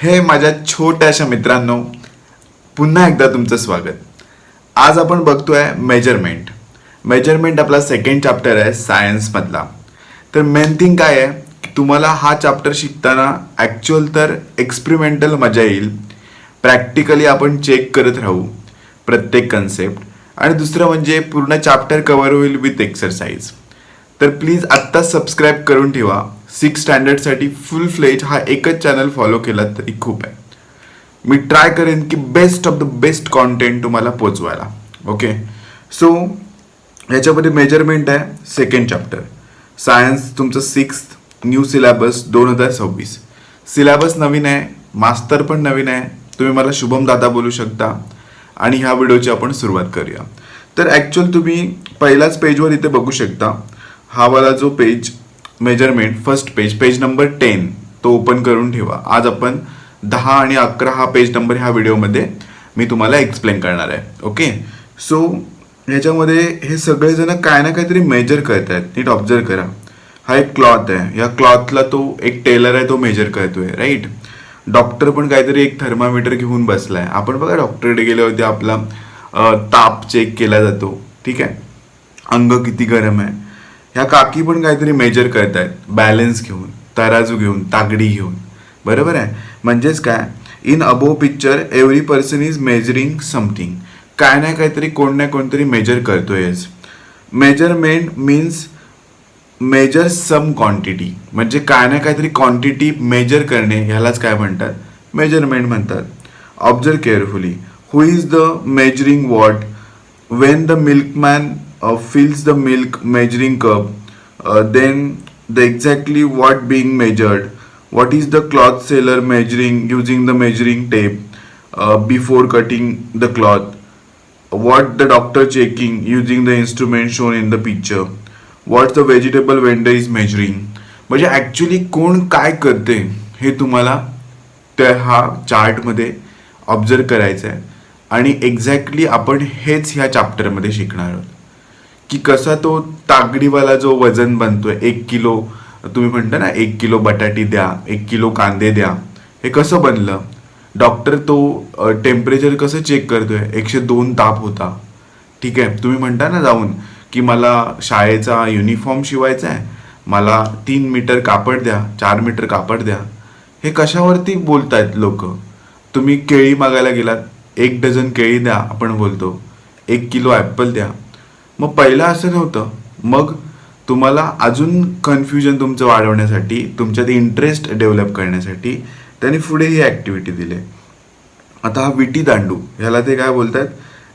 हे माझ्या छोट्याशा मित्रांनो, पुन्हा एकदा तुमचं स्वागत. आज आपण बघतोय मेजरमेंट. मेजरमेंट आपला सेकंड चॅप्टर आहे सायन्समधला. तर मेन थिंग काय आहे की तुम्हाला हा चॅप्टर शिकताना ॲक्च्युअल तर एक्सपेरिमेंटल मजा येईल. प्रॅक्टिकली आपण चेक करत राहू प्रत्येक कन्सेप्ट, आणि दुसरं म्हणजे पूर्ण चॅप्टर कव्हर होईल विथ एक्सरसाइज. तर प्लीज आत्ता सबस्क्राईब करून ठेवा. 6th स्टँडर्डसाठी फुल फ्लेज हा एकच चॅनल फॉलो केला तरी खूप आहे. मी ट्राय करेन की best of the best content तुम्हाला पोचवायला. ओके, सो ह्याच्यामध्ये मेजरमेंट आहे सेकंड चॅप्टर सायन्स तुमचं 6th न्यू सिलेबस 2026. सिलेबस नवीन आहे, मास्टर पण नवीन आहे. तुम्ही मला शुभम दादा बोलू शकता. आणि ह्या व्हिडिओची आपण सुरुवात करूया. तर ॲक्च्युअल तुम्ही पहिल्याच पेजवर इथे बघू शकता. हा वाला जो page measurement first page number 10 तो ओपन करून ठेवा. आज आपण 10 आणि 11 हा पेज नंबर ह्या व्हिडिओमध्ये मी तुम्हाला एक्सप्लेन करणार आहे. ओके, सो ह्याच्यामध्ये हे सगळेजण काय ना काहीतरी मेजर करत आहेत. नीट ऑब्झर्व करा. हा एक क्लॉथ आहे, या क्लॉथला तो एक टेलर आहे, तो मेजर करतोय. राईट, डॉक्टर पण काहीतरी एक थर्मामीटर घेऊन बसलाय. आपण बघा डॉक्टरकडे गेले होते, आपला ताप चेक केला जातो. ठीक आहे, अंग किती गरम आहे. ह्या काकी पण काहीतरी मेजर करतायत, बॅलन्स घेऊन, तराजू घेऊन, तागडी घेऊन. बरोबर आहे. म्हणजेच काय, in above picture every person is measuring something. काय ना काहीतरी कोण ना कोणतरी मेजर करतोयच. Measurement means measure some quantity, म्हणजे काय ना काहीतरी क्वांटिटी मेजर करणे, ह्यालाच काय म्हणतात, मेजरमेंट म्हणतात. Observe carefully. Who is the measuring what? Wien the milkman fills the milk measuring cup, then the exactly what being measured. What is the cloth seller measuring using the measuring tape before cutting the cloth? What the doctor checking using the instrument shown in the picture? What the vegetable vendor is measuring? म्हणजे actually कोण काय करते हे तुम्हाला त्या हा चार्टमध्ये observe करायचं आहे. आणि एक्झॅक्टली आपण हेच ह्या चॅप्टरमध्ये शिकणार आहोत की कसा तो तागडीवाला जो वजन बनतोय. 1 किलो तुम्ही म्हणता ना, 1 किलो बटाटी द्या, 1 किलो कांदे द्या. हे कसं बनलं? डॉक्टर तो टेम्परेचर कसं चेक करतोय? 102 ताप होता. ठीक आहे, तुम्ही म्हणता ना जाऊन की मला शाळेचा युनिफॉर्म शिवायचा आहे, मला 3 मीटर कापड द्या, 4 मीटर कापड द्या. हे कशावरती बोलतायत लोक? तुम्ही केळी मागायला गेलात, 1 डझन केळी द्या आपण बोलतो, 1 किलो ॲपल द्या. मग पहिला असं नव्हतं. मग तुम्हाला अजून कन्फ्युजन तुमचं वाढवण्यासाठी, तुमच्यात इंटरेस्ट डेव्हलप करण्यासाठी त्यांनी पुढे ही ॲक्टिव्हिटी दिली. आता हा विटी दांडू, ह्याला ते काय बोलतात,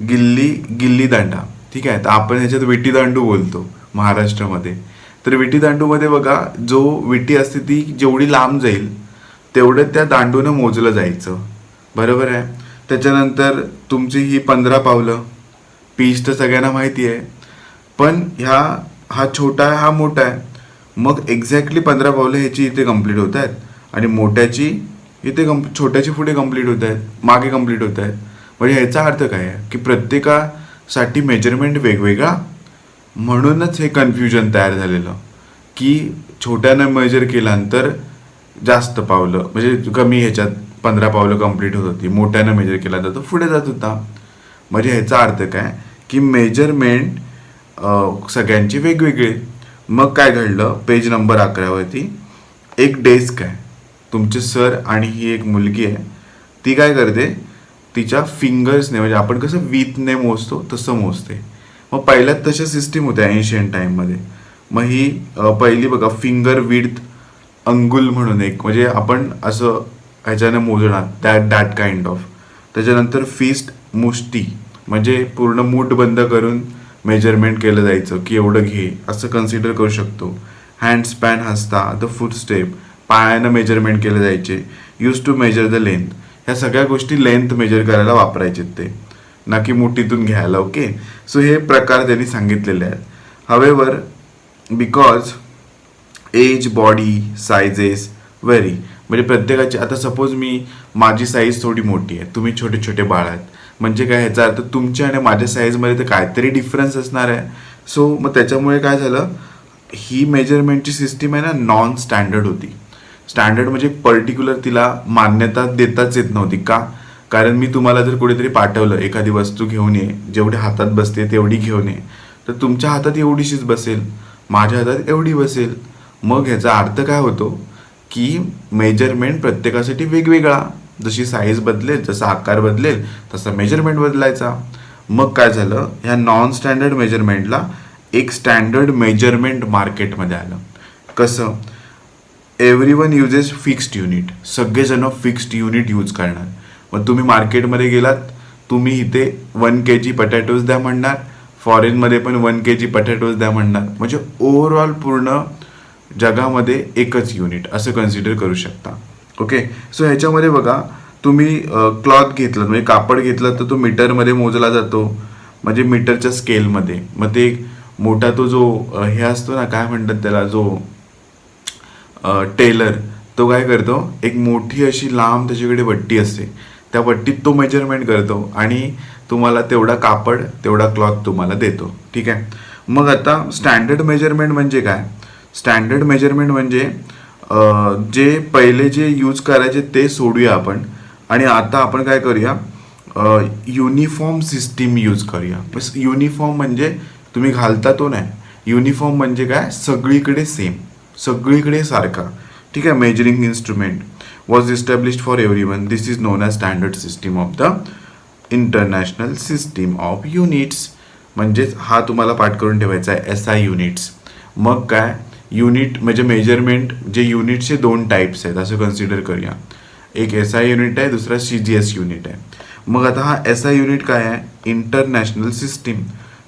गिल्ली दांडा. ठीक आहे, तर आपण ह्याच्यात विटी दांडू बोलतो महाराष्ट्रामध्ये. तर विटी दांडूमध्ये बघा, जो विटी असते ती जेवढी लांब जाईल तेवढं त्या दांडूनं मोजलं जायचं. बरोबर आहे. त्याच्यानंतर तुमची ही 15 पावलं. पीच तर सगळ्यांना माहिती आहे, पण हा छोटा आहे, हा मोठा आहे. मग एक्झॅक्टली 15 पावलं ह्याची इथे कंप्लीट होत आहेत, आणि मोठ्याची इथे छोट्याची पुढे कंप्लीट होत आहेत, मागे कंप्लीट होत आहेत. म्हणजे ह्याचा अर्थ काय आहे की प्रत्येकासाठी मेजरमेंट वेगवेगळा. म्हणूनच हे कन्फ्युजन तयार झालेलं की छोट्यानं मेजर केल्यानंतर जास्त पावलं, म्हणजे कमी ह्याच्यात 15 पावलं कंप्लीट होत होती. मोठ्यानं मेजर केला तर तो पुढे जात होता. म्हणजे ह्याचा अर्थ काय की मेजरमेंट सगळ्यांची वेगवेगळे. मग काय घडलं, पेज नंबर 11 वरती एक डेस्क आहे, तुमचे सर आणि ही एक मुलगी आहे. ती काय करते, तिच्या फिंगर्सने, म्हणजे आपण कसं वीथने मोजतो तसं मोजते. मग पहिल्यात तशा सिस्टीम होत्या एन्शियंट टाईममध्ये. मग ही पहिली बघा, फिंगर विड्थ अंगुल म्हणून एक, म्हणजे आपण असं ह्याच्याने मोजणार, दॅट काइंड ऑफ. त्याच्यानंतर फिस्ट, मुष्टी, म्हणजे पूर्ण मूठ बंद करून मेजरमेंट केलं जायचं की एवढं घे, असं कन्सिडर करू शकतो. हँड स्पॅन, हसता, द फूट स्टेप, पायानं मेजरमेंट केले जायचे. Use to measure the length, ह्या सगळ्या गोष्टी लेंथ मेजर करायला वापरायचे ते, ना की मुठीतून घ्यायला. ओके, सो हे प्रकार त्यांनी सांगितलेले आहेत. However because age, body sizes vary, म्हणजे प्रत्येकाची, आता सपोज माझी साईज थोडी मोठी आहे, तुम्ही छोटे छोटे बाळ आहेत, म्हणजे काय, ह्याचा अर्थ तुमच्या आणि माझ्या साईजमध्ये तर काहीतरी डिफरन्स असणार आहे. सो मग त्याच्यामुळे काय झालं, ही मेजरमेंटची सिस्टीम आहे ना, नॉन स्टँडर्ड होती. स्टँडर्ड म्हणजे पर्टिक्युलर तिला मान्यता देताच येत नव्हती. का? कारण मी तुम्हाला जर कुठेतरी पाठवलं एखादी वस्तू घेऊन ये, जेवढी हातात बसते तेवढी घेऊन ये, तर तुमच्या हातात एवढीशीच बसेल, माझ्या हातात एवढी बसेल. मग ह्याचा अर्थ काय होतो की मेजरमेंट प्रत्येकासाठी वेगवेगळा, जशी साईज बदलेल, जसा आकार बदलेल तसा मेजरमेंट बदलायचा. मग काय झालं, ह्या नॉन स्टँडर्ड मेजरमेंटला एक स्टँडर्ड मेजरमेंट मार्केटमध्ये आलं. कसं? एव्हरीवन युजेस फिक्स्ड युनिट, सगळेजण फिक्स्ड युनिट यूज करणार. मग तुम्ही मार्केटमध्ये गेलात, तुम्ही इथे 1 kg पटॅटोज द्या म्हणणार, फॉरेनमध्ये पण 1 kg पटॅटोज द्या म्हणणार. म्हणजे ओव्हरऑल पूर्ण जगामध्ये एकच युनिट असं कन्सिडर करू शकता. ओके, सो ह्याच्यामध्ये बघा, तुम्ही क्लॉथ घेतलं म्हणजे कापड घेतलं तर तो मीटरमध्ये मोजला जातो, म्हणजे मीटरच्या स्केलमध्ये. मग ते मोठा तो जो हे असतो ना, काय म्हणतात त्याला, जो टेलर, तो काय करतो, एक मोठी अशी लांब त्याच्याकडे पट्टी असते, त्या पट्टीत तो मेजरमेंट करतो आणि तुम्हाला तेवढा कापड, तेवढा क्लॉथ तुम्हाला देतो. ठीक आहे. मग आता स्टँडर्ड मेजरमेंट म्हणजे काय? स्टँडर्ड मेजरमेंट म्हणजे जे पहिले जे यूज करायचे ते सोडूया आपण, आणि आता आपण काय करूया, युनिफॉर्म सिस्टीम यूज करूया. युनिफॉर्म म्हणजे तुम्ही घालता तो नाही, युनिफॉर्म म्हणजे काय, सगळीकडे सेम, सगळीकडे सारखा. ठीक आहे. Measuring instrument was established for everyone. This is non as standard system of the international system of units. म्हणजेच हा तुम्हाला पाठ करून ठेवायचा आहे, SI युनिट्स. मग काय, युनिट म्हणजे मेजरमेंट, जे युनिटचे 2 टाईप्स आहेत असं कन्सिडर करूया. एक SI युनिट आहे, दुसरा CGS युनिट आहे. मग आता हा SI युनिट काय आहे, इंटरनॅशनल सिस्टीम.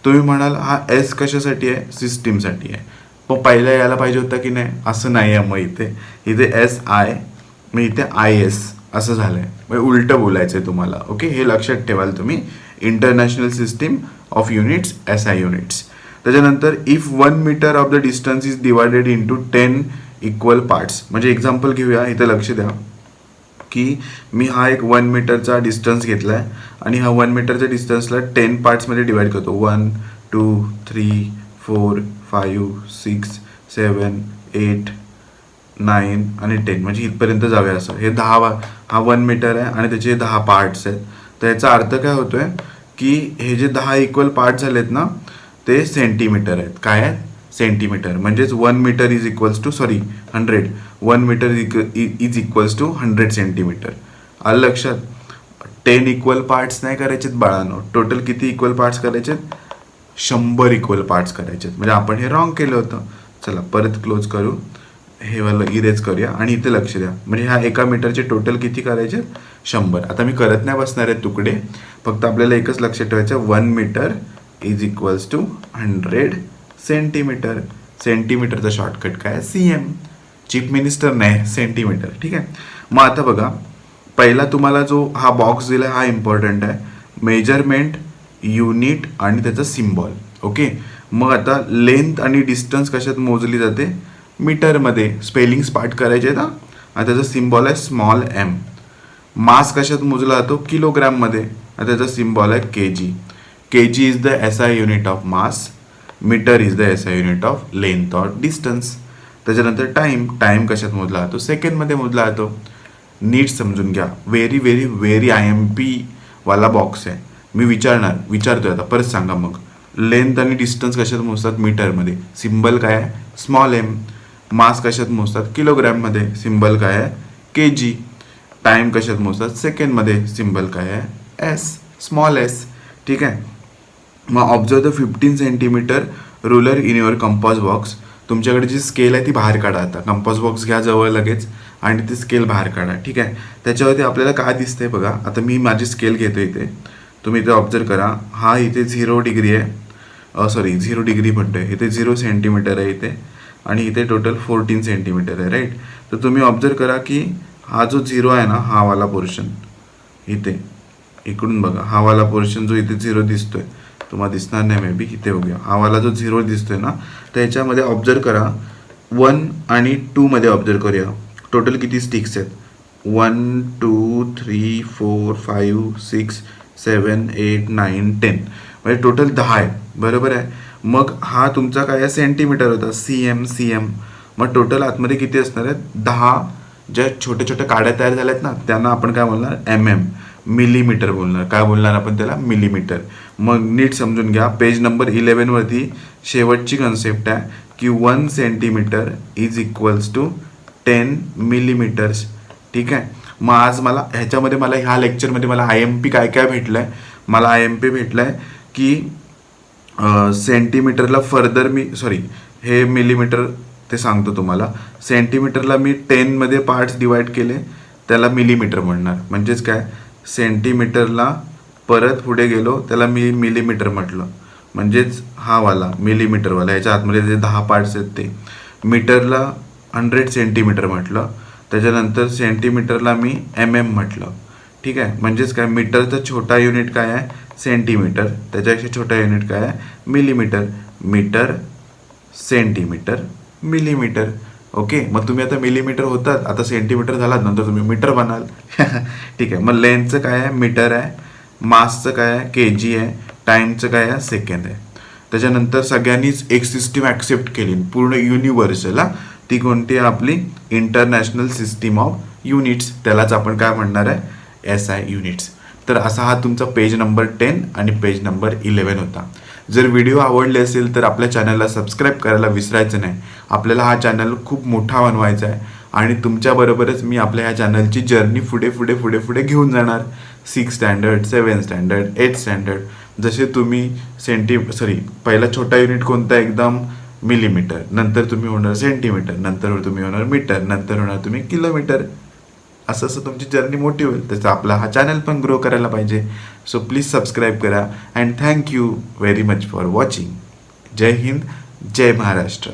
तुम्ही म्हणाल हा S कशासाठी आहे, सिस्टीमसाठी आहे. पण पहिला यायला पाहिजे होता की नाही, असं नाही आहे. मग इथे SI, मग इथे IS असं झालं आहे, म्हणजे उलटं बोलायचं आहे तुम्हाला. ओके, हे लक्षात ठेवाल तुम्ही. International system of units, SI units. त्याच्यानंतर if 1 metre of the distance is divided into 10 equal parts. म्हणजे एक्झाम्पल घेऊया, इथे लक्ष द्या की मी हा एक 1 मीटरचा डिस्टन्स घेतला आहे आणि हा 1 मीटरच्या डिस्टन्सला 10 पार्ट्समध्ये डिवाइड करतो. 1 2 3 4 5 6 7 8 9 आणि 10, म्हणजे इथपर्यंत जाऊया असं. हे 10, हा 1 मीटर आहे आणि त्याचे 10 पार्ट्स आहेत. तर याचा अर्थ काय होतोय की हे जे 10 इक्वल पार्ट झालेत ना, ते सेंटीमीटर आहेत. काय आहेत? सेंटीमीटर. म्हणजेच 1 metre is equals to 100. 1 metre is equals to 100 centimetre. आलं लक्षात? 10 इक्वल पार्ट्स नाही करायचेत बाळांनो. टोटल किती इक्वल पार्ट्स करायचेत? 100 इक्वल पार्ट्स करायचेत. म्हणजे आपण हे रॉंग केलं होतं. चला परत क्लोज करू, हे वाला इरेज करूया आणि इथे लक्ष द्या. म्हणजे ह्या एका मीटरचे टोटल किती करायचे? 100. आता मी करत नाही बसणार आहे तुकडे, फक्त आपल्याला एकच लक्षात ठेवायचं, 1 metre is equals to 100 centimetre. सेंटीमीटरचा शॉर्टकट काय? CM. चीफ मिनिस्टर नाही, सेंटीमीटर. ठीक आहे. मग आता बघा, पहिला तुम्हाला जो हा बॉक्स दिला हा इम्पॉर्टंट आहे, मेजरमेंट, युनिट आणि त्याचा सिम्बॉल. ओके. मग आता लेंथ आणि डिस्टन्स कशात मोजली जाते? मीटरमध्ये. स्पेलिंग्स पाठ करायचे ना, आणि त्याचा सिम्बॉल आहे स्मॉल m. मास कशात मोजला जातो? किलोग्राममध्ये, आणि त्याचा सिम्बॉल आहे kg. kg is the SI unit of mass, metre is the SI unit of length or distance. त्याच्यानंतर टाईम कशात मोजला जातो? सेकंडमध्ये मोजला जातो. नीट समजून घ्या, व्हेरी व्हेरी व्हेरी IMP वाला बॉक्स आहे. मी विचारतोय आता, परत सांगा मग. लेंथ आणि डिस्टन्स कशात मोजतात? मीटरमध्ये. सिम्बल काय आहे? Small m. मास कशात मोजतात? किलोग्राममध्ये. सिम्बल काय आहे? kg. टाईम कशात मोजतात? सेकंडमध्ये. सिम्बल काय आहे? S, small s. ठीक आहे. मग observe the 15 centimetre ruler in your compass box. तुमच्याकडे जी स्केल आहे ती बाहेर काढा. आता कंपॉस बॉक्स घ्या जवळ लगेच आणि ती स्केल बाहेर काढा. ठीक आहे. त्याच्यावरती आपल्याला काय दिसतंय बघा. आता मी माझी स्केल घेतो इथे, तुम्ही इथे ऑब्झर्व करा. हा इथे 0 डिग्री आहे, 0 डिग्री म्हणतोय, इथे 0 सेंटीमीटर आहे इथे, आणि इथे टोटल 14 सेंटीमीटर आहे. राईट. तर तुम्ही ऑब्झर्व करा की हा जो 0 आहे ना, हा वाला पोर्शन इथे, इकडून बघा, हा वाला पोर्शन जो इथे 0 दिसतोय, तुम्हाला दिसणार नाही मे बी, इथे बघूया, हा वाला जो 0 दिसतोय ना, त्याच्यामध्ये ऑब्झर्व करा 1 आणि 2 मध्ये ऑब्झर्व करूया. टोटल किती स्टिक्स आहेत? 1 2 3 4 5 6 7 8 9 10, म्हणजे टोटल 10 आहे. बरोबर आहे. मग हा तुमचा काय आहे? सेंटीमीटर होता, CM. मग टोटल आतमध्ये किती असणार आहेत? 10 ज्या छोट्या छोट्या काड्या तयार झाल्यात ना त्यांना आपण काय बोलणार, MM, मिलीमीटर बोलणार. काय बोलणार आपण त्याला, मिलीमीटर. मग नीट समजून घ्या, पेज नंबर 11 वरती शेवटची कन्सेप्ट आहे की 1 centimetre is equals to 10 millimetres. ठीक आहे. मग आज मला ह्याच्यामध्ये मला ह्या लेक्चरमध्ये मला IMP काय काय भेटलं आहे. मला IMP भेटलं आहे की सेंटीमीटरला फर्दर हे मिलीमीटर ते सांगतो तुम्हाला. सेंटीमीटरला मी 10 मध्ये पार्ट्स डिवाइड केले, त्याला मिलीमीटर म्हणणार. म्हणजेच काय, सेंटीमीटरला परत पुढे गेलो त्याला मी मिलीमीटर म्हटलं. म्हणजेच हा वाला मिलीमीटरवाला, ह्याच्या आतमध्ये जे 10 पार्ट्स आहेत ते. मीटरला 100 सेंटीमीटर म्हटलं. त्याच्यानंतर सेंटीमीटरला मी MM म्हटलं. ठीक आहे. म्हणजेच काय, मीटरचा छोटा युनिट काय आहे, सेंटीमीटर. त्याच्यापेक्षा छोटा युनिट काय आहे, millimetre. Metre, centimetre, millimetre. Okay. मग तुम्ही आता मिलीमीटर होतात, आता सेंटीमीटर झालात, नंतर तुम्ही मीटर बनाल. ठीक आहे. मग लेंथचं काय आहे, मीटर आहे. मासचं काय आहे, KG आहे. टाईमचं काय आहे, सेकंड आहे. त्याच्यानंतर सगळ्यांनीच एक सिस्टीम ॲक्सेप्ट केली पूर्ण युनिव्हर्सल. ती कोणती आहे, आपली इंटरनॅशनल सिस्टीम ऑफ युनिट्स. त्यालाच आपण काय म्हणणार आहे, SI युनिट्स. तर असा हा तुमचा पेज नंबर 10 आणि पेज नंबर 11 होता. जर व्हिडिओ आवडले असेल तर आपल्या चॅनलला सबस्क्राईब करायला विसरायचं नाही. आपल्याला हा चॅनल खूप मोठा बनवायचा आहे आणि तुमच्याबरोबरच मी आपल्या ह्या चॅनलची जर्नी पुढे पुढे पुढे पुढे घेऊन जाणार. 6 स्टँडर्ड, 7 स्टँडर्ड, 8 स्टँडर्ड. जसे तुम्ही पहिला छोटा युनिट कोणता, एकदम मिलीमीटर. नंतर तुम्ही होणार सेंटीमीटर. नंतर तुम्ही होणार मीटर. नंतर होणार तुम्ही किलोमीटर. असं असं तुमची जर्नी मोठी होईल. त्याचा आपला हा चॅनल पण ग्रो करायला पाहिजे. सो प्लीज सबस्क्राईब करा. And thank you very much for watching. जय हिंद, जय महाराष्ट्र.